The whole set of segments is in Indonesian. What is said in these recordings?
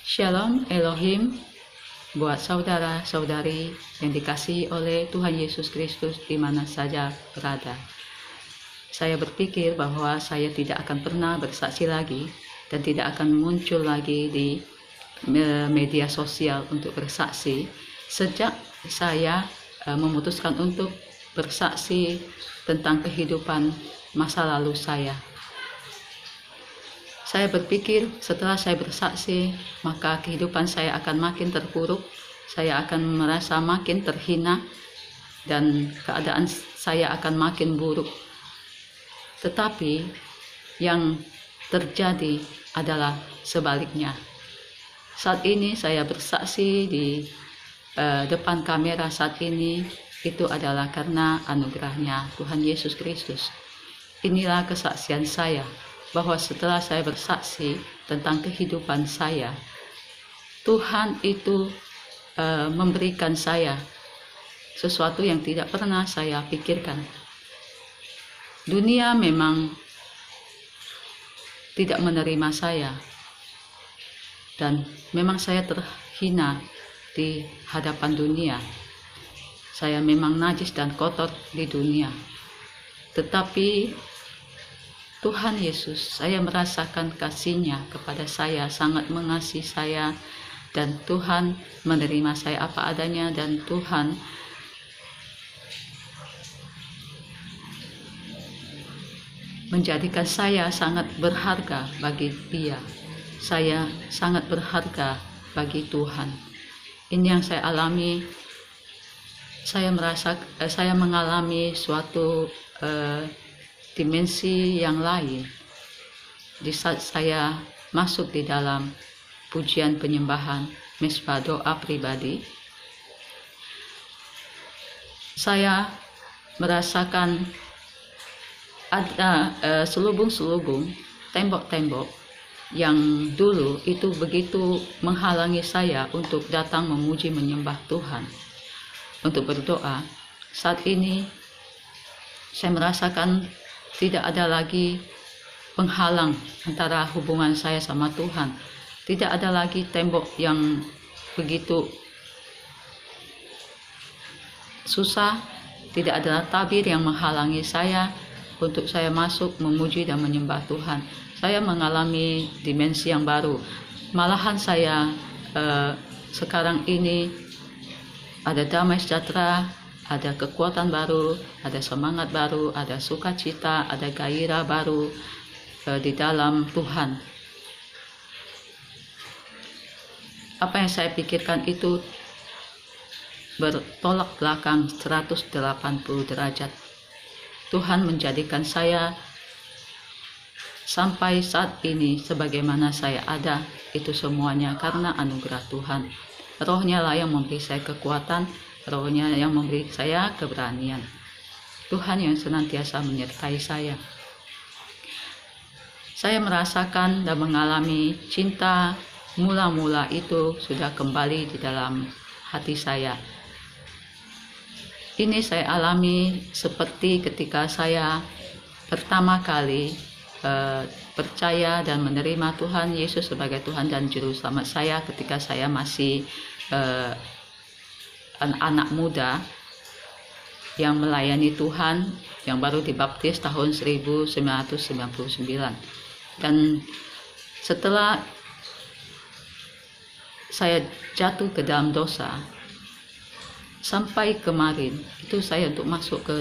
Shalom Elohim buat saudara-saudari yang dikasihi oleh Tuhan Yesus Kristus di mana saja berada. Saya berpikir bahwa saya tidak akan pernah bersaksi lagi dan tidak akan muncul lagi di media sosial untuk bersaksi sejak saya memutuskan untuk bersaksi tentang kehidupan masa lalu saya. Saya berpikir setelah saya bersaksi, maka kehidupan saya akan makin terpuruk, saya akan merasa makin terhina, dan keadaan saya akan makin buruk. Tetapi yang terjadi adalah sebaliknya. Saat ini saya bersaksi di depan kamera saat ini, itu adalah karena anugerahnya Tuhan Yesus Kristus. Inilah kesaksian saya, bahwa setelah saya bersaksi tentang kehidupan saya, Tuhan itu memberikan saya sesuatu yang tidak pernah saya pikirkan. Dunia memang tidak menerima saya, dan memang saya terhina di hadapan dunia. Saya memang najis dan kotor di dunia, tetapi Tuhan Yesus, saya merasakan kasih-Nya kepada saya, sangat mengasihi saya, dan Tuhan menerima saya apa adanya, dan Tuhan menjadikan saya sangat berharga bagi Dia. Saya sangat berharga bagi Tuhan. Ini yang saya alami. Saya mengalami suatu dimensi yang lain di saat saya masuk di dalam pujian penyembahan mesbah doa pribadi. Saya merasakan ada selubung-selubung tembok-tembok yang dulu itu begitu menghalangi saya untuk datang memuji menyembah Tuhan, untuk berdoa. Saat ini saya merasakan tidak ada lagi penghalang antara hubungan saya sama Tuhan. Tidak ada lagi tembok yang begitu susah. Tidak ada tabir yang menghalangi saya untuk saya masuk memuji dan menyembah Tuhan. Saya mengalami dimensi yang baru. Malahan saya sekarang ini ada damai sejahtera, ada kekuatan baru, ada semangat baru, ada sukacita, ada gairah baru di dalam Tuhan. Apa yang saya pikirkan itu bertolak belakang 180 derajat. Tuhan menjadikan saya sampai saat ini sebagaimana saya ada, itu semuanya karena anugerah Tuhan. Roh-Nya lah yang memberi saya kekuatan, Roh-Nya yang memberi saya keberanian. Tuhan yang senantiasa menyertai saya. Saya merasakan dan mengalami cinta mula-mula itu sudah kembali di dalam hati saya. Ini saya alami seperti ketika saya pertama kali percaya dan menerima Tuhan Yesus sebagai Tuhan dan Juru Selamat saya ketika saya masih anak muda yang melayani Tuhan, yang baru dibaptis tahun 1999. Dan setelah saya jatuh ke dalam dosa, sampai kemarin itu saya untuk masuk ke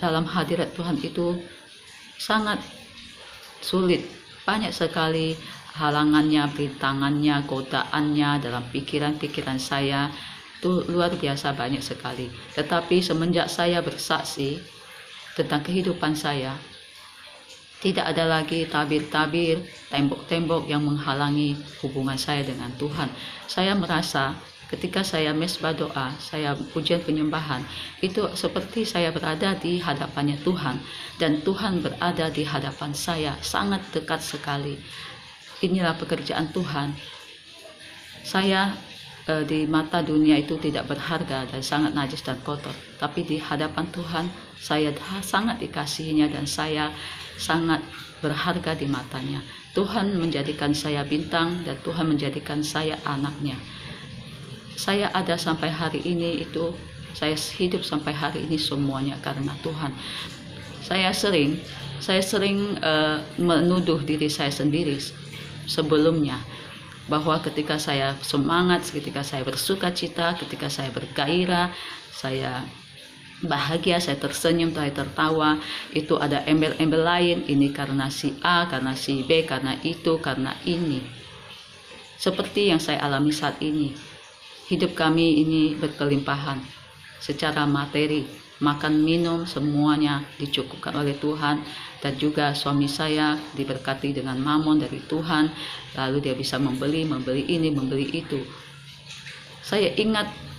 dalam hadirat Tuhan itu sangat sulit. Banyak sekali halangannya, rintangannya, godaannya dalam pikiran-pikiran saya. Itu luar biasa banyak sekali. Tetapi semenjak saya bersaksi tentang kehidupan saya, tidak ada lagi tabir-tabir, tembok-tembok yang menghalangi hubungan saya dengan Tuhan. Saya merasa ketika saya mesbah doa, saya pujian penyembahan, itu seperti saya berada di hadapannya Tuhan, dan Tuhan berada di hadapan saya, sangat dekat sekali. Inilah pekerjaan Tuhan. Saya di mata dunia itu tidak berharga dan sangat najis dan kotor, tapi di hadapan Tuhan saya sangat dikasihinya dan saya sangat berharga di matanya. Tuhan menjadikan saya bintang dan Tuhan menjadikan saya anaknya. Saya ada sampai hari ini itu, saya hidup sampai hari ini semuanya karena Tuhan. Saya sering menuduh diri saya sendiri sebelumnya, bahwa ketika saya semangat, ketika saya bersuka cita, ketika saya bergairah, saya bahagia, saya tersenyum, saya tertawa, itu ada embel-embel lain, ini karena si A, karena si B, karena itu, karena ini. Seperti yang saya alami saat ini. Hidup kami ini berkelimpahan secara materi, makan minum semuanya dicukupkan oleh Tuhan, dan juga suami saya diberkati dengan mamon dari Tuhan, lalu dia bisa membeli ini, membeli itu. Saya ingat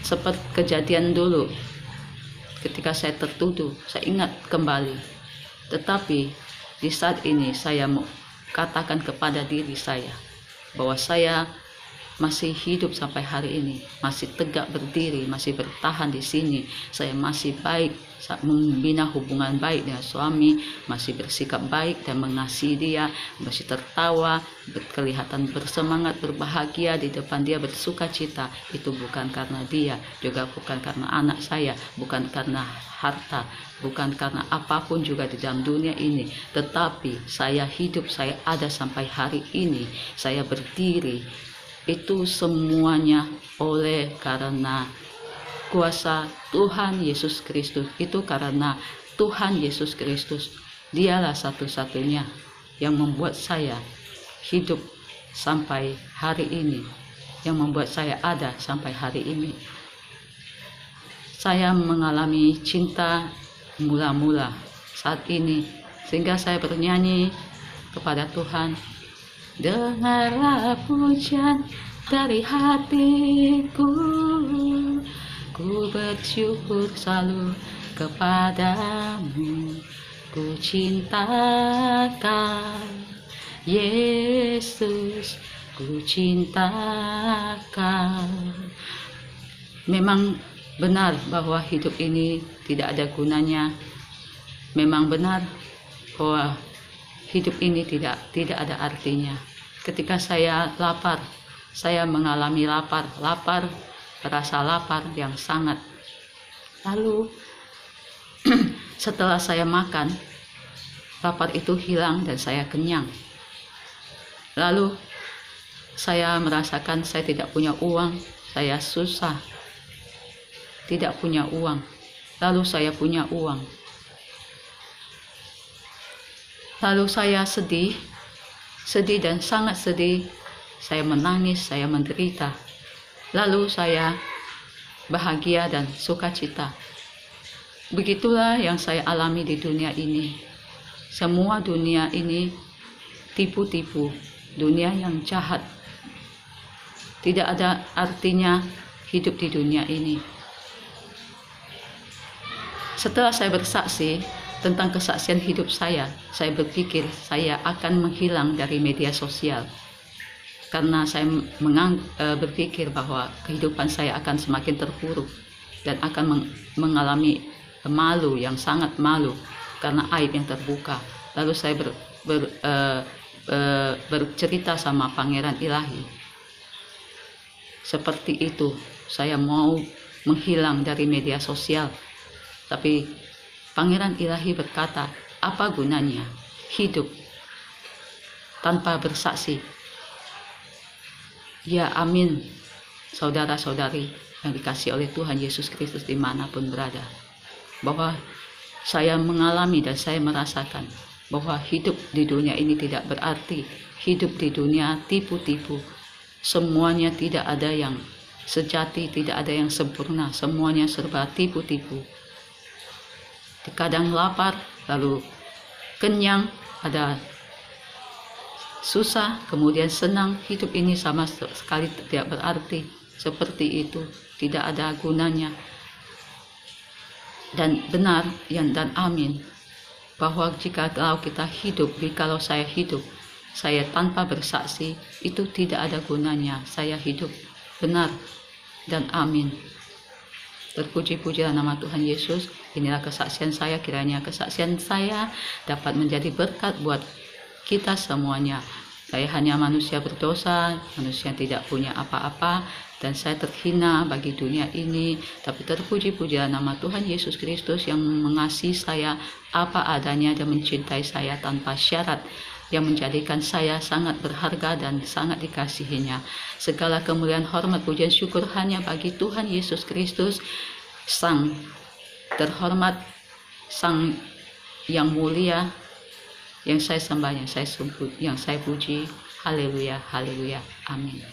seperti kejadian dulu ketika saya tertuduh, saya ingat kembali. Tetapi di saat ini saya mau katakan kepada diri saya bahwa saya masih hidup sampai hari ini, masih tegak berdiri, masih bertahan di sini. Saya masih baik, membina hubungan baik dengan suami, masih bersikap baik dan mengasihi dia, masih tertawa, kelihatan bersemangat, berbahagia di depan dia, bersuka cita. Itu bukan karena dia, juga bukan karena anak saya, bukan karena harta, bukan karena apapun juga di dalam dunia ini, tetapi saya hidup, saya ada sampai hari ini, saya berdiri. Itu semuanya oleh karena kuasa Tuhan Yesus Kristus. Itu karena Tuhan Yesus Kristus. Dialah satu-satunya yang membuat saya hidup sampai hari ini, yang membuat saya ada sampai hari ini. Saya mengalami cinta mula-mula saat ini, sehingga saya bernyanyi kepada Tuhan, dengarlah pujian dari hatiku, ku bersyukur selalu kepadamu, ku cintakan Yesus, ku cintakan. Memang benar bahwa hidup ini tidak ada gunanya. Memang benar bahwa hidup ini tidak ada artinya. Ketika saya lapar, saya mengalami lapar, rasa lapar yang sangat. Lalu setelah saya makan, lapar itu hilang dan saya kenyang. Lalu saya merasakan saya tidak punya uang, saya susah, tidak punya uang. Lalu saya punya uang. Lalu saya sedih dan sangat sedih. Saya menangis, saya menderita. Lalu saya bahagia dan sukacita. Begitulah yang saya alami di dunia ini. Semua dunia ini tipu-tipu, dunia yang jahat. Tidak ada artinya hidup di dunia ini. Setelah saya bersaksi tentang kesaksian hidup saya berpikir saya akan menghilang dari media sosial, karena saya berpikir bahwa kehidupan saya akan semakin terpuruk dan akan mengalami malu yang sangat malu karena aib yang terbuka. Lalu saya bercerita sama Pangeran Ilahi, seperti itu, saya mau menghilang dari media sosial. Tapi Pangeran Ilahi berkata, apa gunanya hidup tanpa bersaksi? Ya amin, saudara-saudari yang dikasihi oleh Tuhan Yesus Kristus dimanapun berada, bahwa saya mengalami dan saya merasakan bahwa hidup di dunia ini tidak berarti. Hidup di dunia tipu-tipu, semuanya tidak ada yang sejati, tidak ada yang sempurna, semuanya serba tipu-tipu. Kadang lapar, lalu kenyang, ada susah, kemudian senang. Hidup ini sama sekali tidak berarti. Seperti itu, tidak ada gunanya. Dan benar dan amin, bahwa jikalau kita hidup, jikalau saya hidup, saya tanpa bersaksi, itu tidak ada gunanya. Saya hidup benar dan amin. Terpuji-pujilah nama Tuhan Yesus. Inilah kesaksian saya, kiranya kesaksian saya dapat menjadi berkat buat kita semuanya. Saya hanya manusia berdosa, manusia yang tidak punya apa-apa, dan saya terhina bagi dunia ini. Tapi terpuji-pujilah nama Tuhan Yesus Kristus yang mengasihi saya apa adanya dan mencintai saya tanpa syarat, yang menjadikan saya sangat berharga dan sangat dikasihinya. Segala kemuliaan, hormat, pujian, syukur hanya bagi Tuhan Yesus Kristus, Sang terhormat, Sang yang mulia, yang saya sembah, yang saya puji. Haleluya, haleluya, amin.